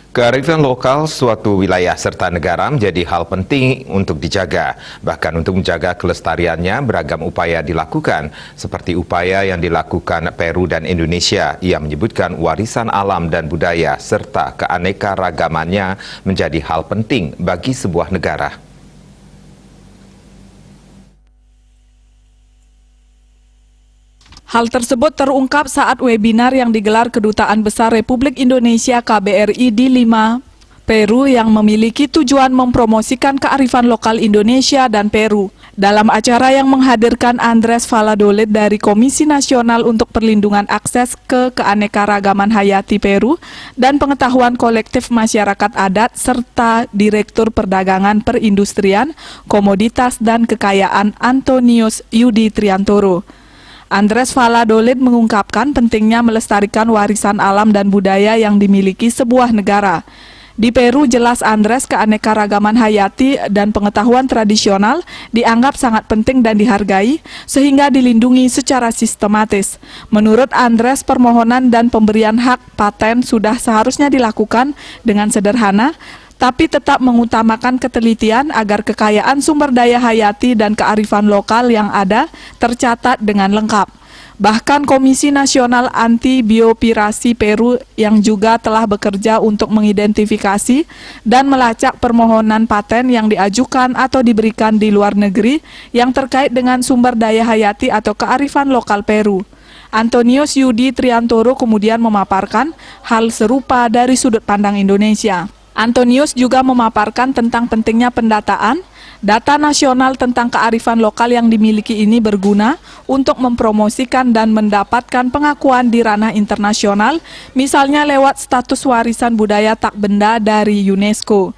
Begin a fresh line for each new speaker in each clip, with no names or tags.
Kearifan lokal suatu wilayah serta negara menjadi hal penting untuk dijaga. Bahkan untuk menjaga kelestariannya, beragam upaya dilakukan, seperti upaya yang dilakukan Peru dan Indonesia. Ia menyebutkan warisan alam dan budaya serta keanekaragamannya menjadi hal penting bagi sebuah negara.
Hal tersebut terungkap saat webinar yang digelar Kedutaan Besar Republik Indonesia KBRI di Lima, Peru yang memiliki tujuan mempromosikan kearifan lokal Indonesia dan Peru. Dalam acara yang menghadirkan Andrés Valladolid dari Komisi Nasional untuk Perlindungan Akses ke Keanekaragaman Hayati Peru dan Pengetahuan Kolektif Masyarakat Adat serta Direktur Perdagangan Perindustrian, Komoditas dan Kekayaan Antonius Yudi Triantoro. Andrés Valladolid mengungkapkan pentingnya melestarikan warisan alam dan budaya yang dimiliki sebuah negara. Di Peru jelas Andrés keanekaragaman hayati dan pengetahuan tradisional dianggap sangat penting dan dihargai sehingga dilindungi secara sistematis. Menurut Andrés, permohonan dan pemberian hak paten sudah seharusnya dilakukan dengan sederhana, tapi tetap mengutamakan ketelitian agar kekayaan sumber daya hayati dan kearifan lokal yang ada tercatat dengan lengkap. Bahkan Komisi Nasional Anti Biopirasi Peru yang juga telah bekerja untuk mengidentifikasi dan melacak permohonan paten yang diajukan atau diberikan di luar negeri yang terkait dengan sumber daya hayati atau kearifan lokal Peru. Antonius Yudi Triantoro kemudian memaparkan hal serupa dari sudut pandang Indonesia. Antonius juga memaparkan tentang pentingnya pendataan. Data nasional tentang kearifan lokal yang dimiliki ini berguna untuk mempromosikan dan mendapatkan pengakuan di ranah internasional, misalnya lewat status warisan budaya tak benda dari UNESCO.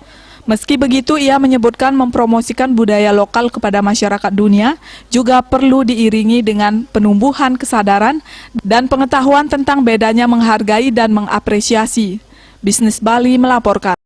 Meski begitu, ia menyebutkan mempromosikan budaya lokal kepada masyarakat dunia juga perlu diiringi dengan penumbuhan kesadaran dan pengetahuan tentang bedanya menghargai dan mengapresiasi. Bisnis Bali melaporkan.